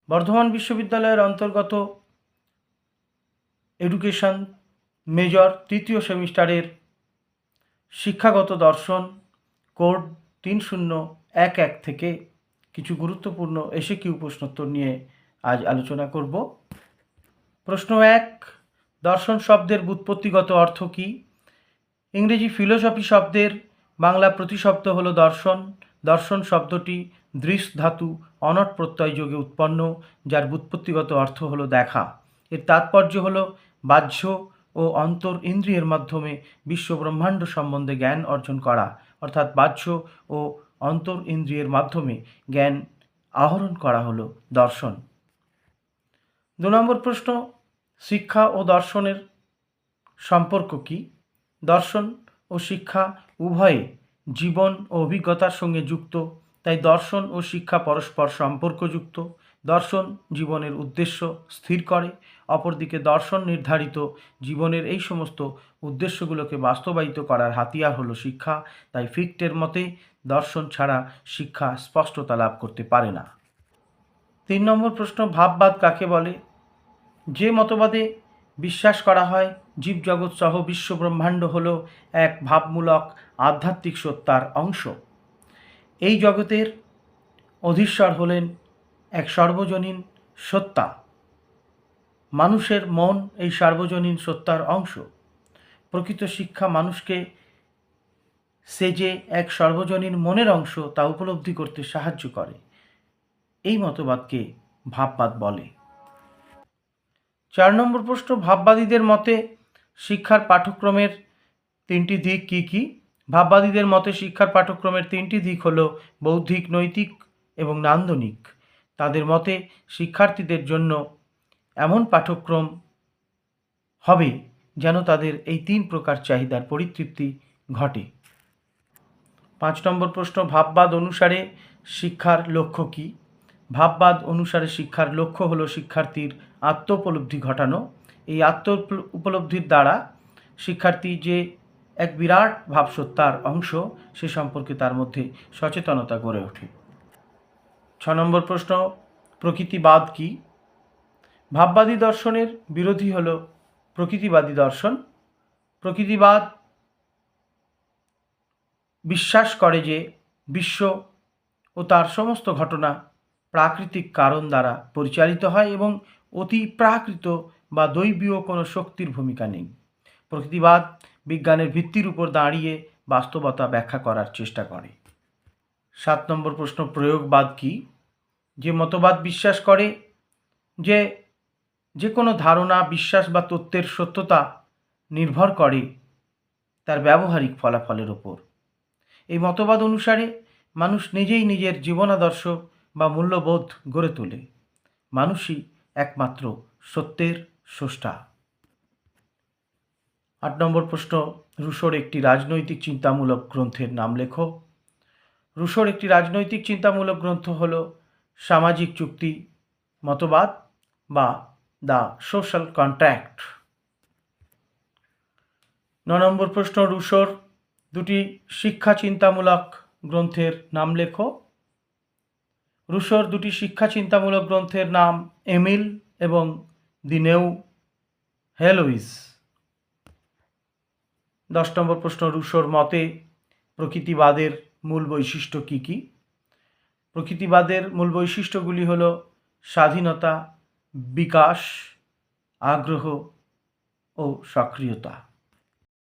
বর্ধমান বিশ্ববিদ্যালয়ের অন্তর্গত education major তৃতীয় সেমিস্টারের শিক্ষাগত দর্শন কোড 3011 থেকে কিছু গুরুত্বপূর্ণ এসএকিউ প্রশ্নোত্তর নিয়ে আজ আলোচনা করব। প্রশ্ন 1, দর্শন শব্দের ব্যুৎপত্তিগত অর্থ কী? ইংরেজি ফিলোসফি শব্দের বাংলা প্রতিশব্দ হলো দর্শন। দর্শন শব্দটি দৃশ ধাতু অনট প্রত্যয় যোগে উৎপন্ন, যার ব্যুৎপত্তিগত অর্থ হলো দেখা। এর তাৎপর্য হলো বাহ্য ও অন্তর ইন্দ্রিয়ের মাধ্যমে বিশ্ব ব্রহ্মাণ্ড সম্বন্ধে জ্ঞান অর্জন করা, অর্থাৎ বাহ্য ও অন্তর ইন্দ্রিয়ের মাধ্যমে জ্ঞান আহরণ করা হলো দর্শন। 2 নম্বর প্রশ্ন, শিক্ষা ও দর্শনের সম্পর্ক কী? দর্শন ও শিক্ষা উভয়ে জীবন ও অভিজ্ঞতার সঙ্গে যুক্ত, তাই দর্শন ও শিক্ষা পরস্পর সম্পর্কযুক্ত। দর্শন জীবনের উদ্দেশ্য স্থির করে, অপরদিকে দর্শন নির্ধারিত জীবনের এই সমস্ত উদ্দেশ্যগুলোকে বাস্তবায়িত করার হাতিয়ার হলো শিক্ষা। তাই ফিক্টের মতে দর্শন ছাড়া শিক্ষা স্পষ্টতা লাভ করতে পারে না। 3 নম্বর প্রশ্ন, ভাববাদ কাকে বলে? যে মতবাদে বিশ্বাস করা হয় জীবজগৎ সহ বিশ্ব ব্রহ্মাণ্ড হল এক ভাবমূলক আধ্যাত্মিক সত্তার অংশ। এই জগতের অধীশ্বর হলেন এক সর্বজনীন সত্তা। মানুষের মন এই সার্বজনীন সত্তার অংশ। প্রকৃত শিক্ষা মানুষকে সে যে এক সর্বজনীন মনের অংশ তা উপলব্ধি করতে সাহায্য করে। এই মতবাদকে ভাববাদ বলে। 4 নম্বর প্রশ্ন, ভাববাদীদের মতে শিক্ষার পাঠ্যক্রমের 3টি দিক কী কী? ভাববাদীদের মতে শিক্ষার পাঠ্যক্রমের 3টি দিক হলো বৌদ্ধিক, নৈতিক এবং নান্দনিক। তাদের মতে শিক্ষার্থীদের জন্য এমন পাঠ্যক্রম হবে যেন তাদের এই 3 প্রকার চাহিদার পরিতৃপ্তি ঘটে। 5 নম্বর প্রশ্ন, ভাববাদ অনুসারে শিক্ষার লক্ষ্য কী? ভাববাদ অনুসারে শিক্ষার লক্ষ্য হলো শিক্ষার্থীর আত্ম উপলব্ধি ঘটানো। এই আত্ম উপলব্ধির দ্বারা শিক্ষার্থী যে এক বিরাট ভাবসত্তার অংশ সে সম্পর্কে তার মধ্যে সচেতনতা গড়ে ওঠে। 6 নম্বর প্রশ্ন, প্রকৃতিবাদ কী? ভাববাদী দর্শনের বিরোধী হলো প্রকৃতিবাদী দর্শন। প্রকৃতিবাদ বিশ্বাস করে যে বিশ্ব ও তার সমস্ত ঘটনা প্রাকৃতিক কারণ দ্বারা পরিচালিত হয় এবং অতি প্রাকৃত বা দৈবীয় কোনো শক্তির ভূমিকা নেই। প্রকৃতিবাদ বিজ্ঞানের ভিত্তির উপর দাঁড়িয়ে বাস্তবতা ব্যাখ্যা করার চেষ্টা করে। 7 নম্বর প্রশ্ন, প্রয়োগবাদ কী? যে মতবাদ বিশ্বাস করে যে কোনো ধারণা, বিশ্বাস বা তত্ত্বের সত্যতা নির্ভর করে তার ব্যবহারিক ফলাফলের ওপর। এই মতবাদ অনুসারে মানুষ নিজেই নিজের জীবনাদর্শ বা মূল্যবোধ গড়ে তোলে। মানুষই একমাত্র সত্যের স্রষ্টা। 8 নম্বর প্রশ্ন, রুশোর একটি রাজনৈতিক চিন্তামূলক গ্রন্থের নাম লেখো। রুশোর একটি রাজনৈতিক চিন্তামূলক গ্রন্থ হল সামাজিক চুক্তি মতবাদ বা দ্য সোশ্যাল কন্ট্রাক্ট। 9 নম্বর প্রশ্ন, রুশোর 2টি শিক্ষা চিন্তামূলক গ্রন্থের নাম লেখো। রুশোর 2টি শিক্ষা চিন্তামূলক গ্রন্থের নাম এমিল এবং দি নিউ হেলোইস। 10 নম্বর প্রশ্ন, রুশোর মতে প্রকৃতিবাদের মূল বৈশিষ্ট্য কী কী? প্রকৃতিবাদের মূল বৈশিষ্ট্যগুলি হল স্বাধীনতা, বিকাশ, আগ্রহ ও সক্রিয়তা।